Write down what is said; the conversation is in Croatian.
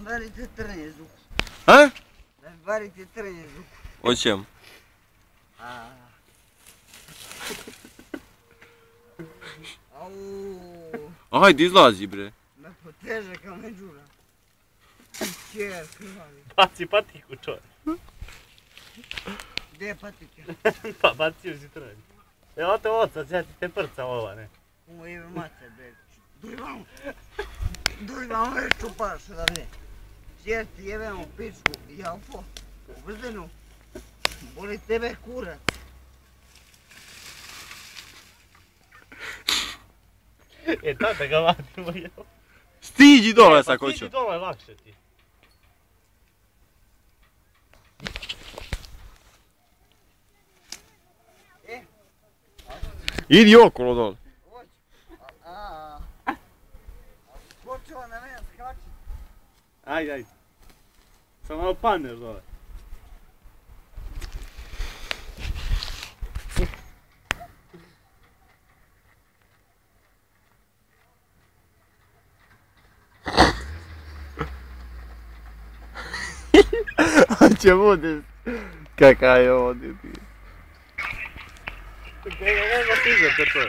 varite trnje zuku. A? Da mi varite trnje zuku. Hoćem. Ajde, izlazi bre. Me poteže kao međura. Čer, krvavi. Baci patiku čovjek. Gdje je patike? Pa bacio si trnje. Evo te oca, ja ti te prca ova, ne. Ovo je mater, bre. Duj vam već čupaš odavde. Čer ti jebem u pičku, jalfo, u brzinu. Boli tebe kurac. Tata ga vadimo jel. Stiđi dole sa koćom. Stiđi dole, lakše ti. Idi okolo dole. Skočila na mene, skači. Ajde. Samo malo padneš dole. Hoće bude. Kakav je ovo, ti. Nema stižete to.